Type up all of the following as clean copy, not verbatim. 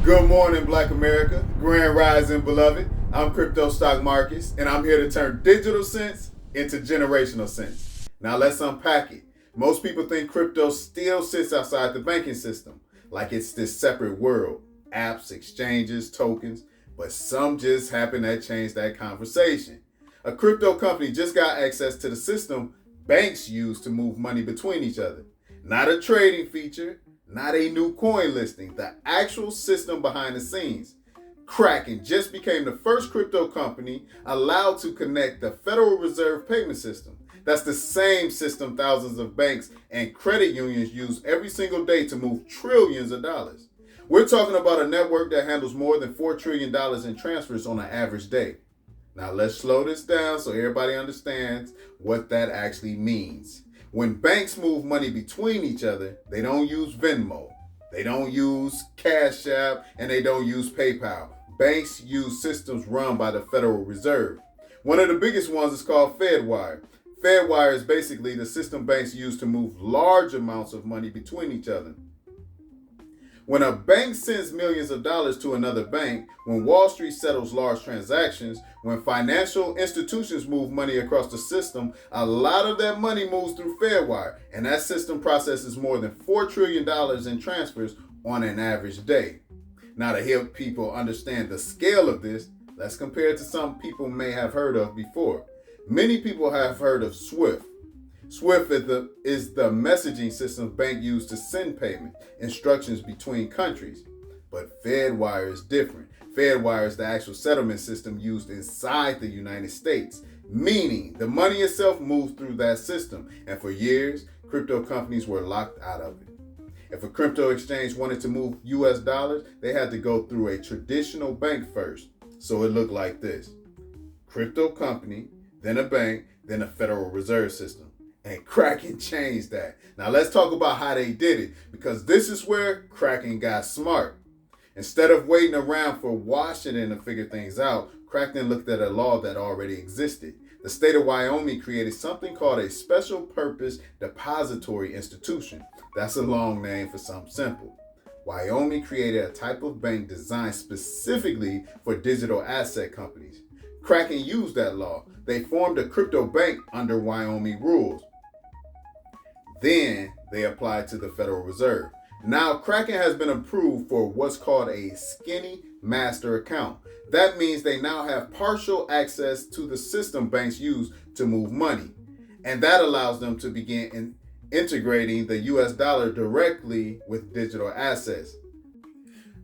Good morning, Black America. Grand Rising, beloved. I'm Crypto Stock Markets, and I'm here to turn digital sense into generational sense. Now let's unpack it. Most people think crypto still sits outside the banking system, like it's this separate world. Apps, exchanges, tokens, but some just happen to change that conversation. A crypto company just got access to the system banks use to move money between each other. Not a trading feature, not a new coin listing, the actual system behind the scenes. Kraken just became the first crypto company allowed to connect the Federal Reserve payment system. That's the same system thousands of banks and credit unions use every single day to move trillions of dollars. We're talking about a network that handles more than $4 trillion in transfers on an average day. Now let's slow this down so everybody understands what that actually means. When banks move money between each other, they don't use Venmo, they don't use Cash App, and they don't use PayPal. Banks use systems run by the Federal Reserve. One of the biggest ones is called Fedwire. Fedwire is basically the system banks use to move large amounts of money between each other. When a bank sends millions of dollars to another bank, when Wall Street settles large transactions, when financial institutions move money across the system, a lot of that money moves through Fedwire, and that system processes more than $4 trillion in transfers on an average day. Now, to help people understand the scale of this, let's compare it to something people may have heard of before. Many people have heard of SWIFT. SWIFT is the messaging system banks use to send payment instructions between countries. But Fedwire is different. Fedwire is the actual settlement system used inside the United States, meaning the money itself moves through that system. And for years, crypto companies were locked out of it. If a crypto exchange wanted to move US dollars, they had to go through a traditional bank first. So it looked like this: crypto company, then a bank, then a Federal Reserve System. And Kraken changed that. Now let's talk about how they did it, because this is where Kraken got smart. Instead of waiting around for Washington to figure things out, Kraken looked at a law that already existed. The state of Wyoming created something called a Special Purpose Depository Institution. That's a long name for something simple. Wyoming created a type of bank designed specifically for digital asset companies. Kraken used that law. They formed a crypto bank under Wyoming rules. Then they applied to the Federal Reserve. Now Kraken has been approved for what's called a skinny master account. That means they now have partial access to the system banks use to move money. And that allows them to begin integrating the US dollar directly with digital assets.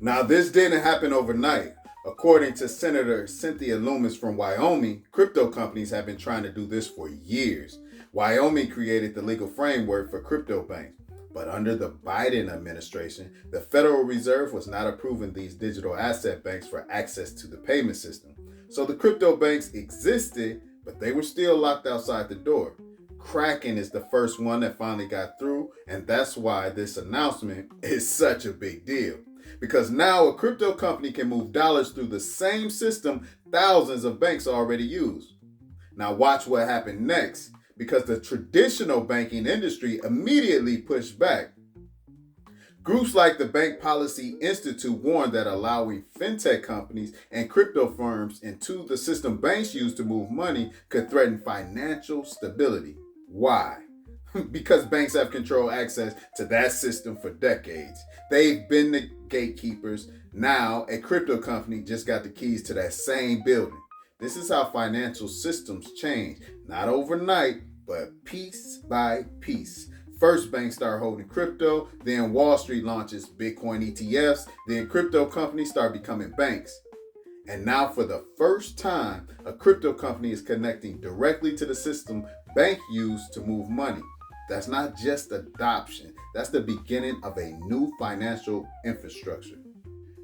Now this didn't happen overnight. According to Senator Cynthia Lummis from Wyoming, crypto companies have been trying to do this for years. Wyoming created the legal framework for crypto banks. But under the Biden administration, the Federal Reserve was not approving these digital asset banks for access to the payment system. So the crypto banks existed, but they were still locked outside the door. Kraken is the first one that finally got through, and that's why this announcement is such a big deal. Because now a crypto company can move dollars through the same system thousands of banks already use. Now watch what happened next, because the traditional banking industry immediately pushed back. Groups like the Bank Policy Institute warned that allowing fintech companies and crypto firms into the system banks use to move money could threaten financial stability. Why? Because banks have controlled access to that system for decades. They've been the gatekeepers. Now a crypto company just got the keys to that same building. This is how financial systems change, not overnight, but piece by piece. First, banks start holding crypto, then Wall Street launches Bitcoin ETFs, then crypto companies start becoming banks. And now for the first time, a crypto company is connecting directly to the system banks use to move money. That's not just adoption. That's the beginning of a new financial infrastructure.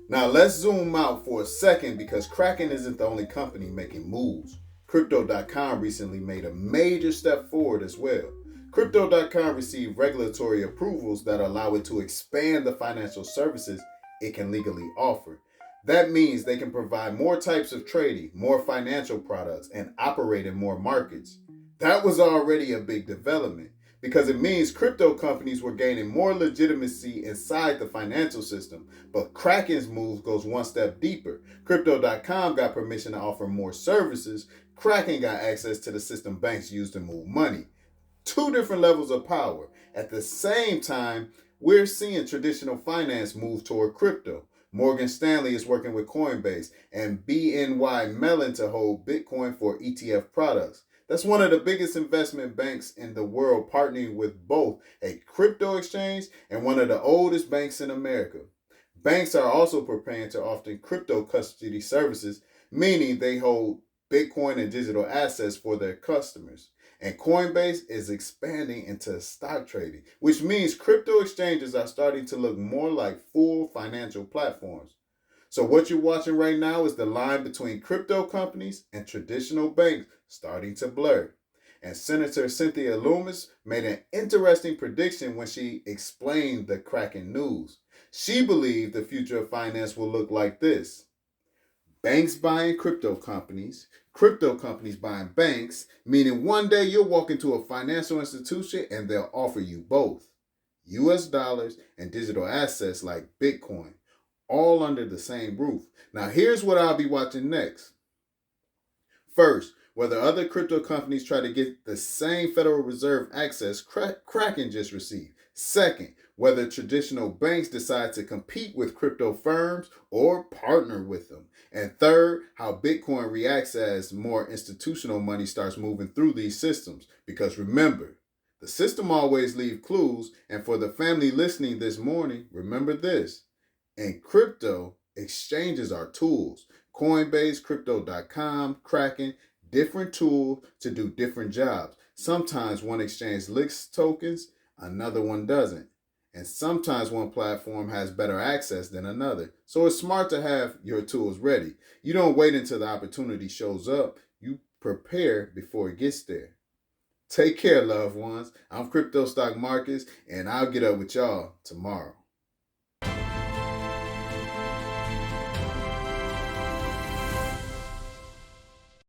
Now let's zoom out for a second, because Kraken isn't the only company making moves. Crypto.com recently made a major step forward as well. Crypto.com received regulatory approvals that allow it to expand the financial services it can legally offer. That means they can provide more types of trading, more financial products, and operate in more markets. That was already a big development. because it means crypto companies were gaining more legitimacy inside the financial system. But Kraken's move goes one step deeper. Crypto.com got permission to offer more services. Kraken got access to the system banks use to move money. Two different levels of power. At the same time, we're seeing traditional finance move toward crypto. Morgan Stanley is working with Coinbase and BNY Mellon to hold Bitcoin for ETF products. That's one of the biggest investment banks in the world, partnering with both a crypto exchange and one of the oldest banks in America. Banks are also preparing to offer crypto custody services, meaning they hold Bitcoin and digital assets for their customers. And Coinbase is expanding into stock trading, which means crypto exchanges are starting to look more like full financial platforms. So what you're watching right now is the line between crypto companies and traditional banks starting to blur. And Senator Cynthia Lummis made an interesting prediction when she explained the Kraken news. She believed the future of finance will look like this: banks buying crypto companies buying banks, meaning one day you'll walk into a financial institution and they'll offer you both US dollars and digital assets like Bitcoin, all under the same roof. Now, here's what I'll be watching next. First, whether other crypto companies try to get the same Federal Reserve access Kraken just received. Second, whether traditional banks decide to compete with crypto firms or partner with them. And third, how Bitcoin reacts as more institutional money starts moving through these systems. Because remember, the system always leaves clues. And for the family listening this morning, remember this: in crypto, exchanges are tools. Coinbase, Crypto.com, Kraken, different tools to do different jobs. Sometimes one exchange lists tokens, another one doesn't. And sometimes one platform has better access than another. So it's smart to have your tools ready. You don't wait until the opportunity shows up. You prepare before it gets there. Take care, loved ones. I'm Crypto Stock Markets, and I'll get up with y'all tomorrow.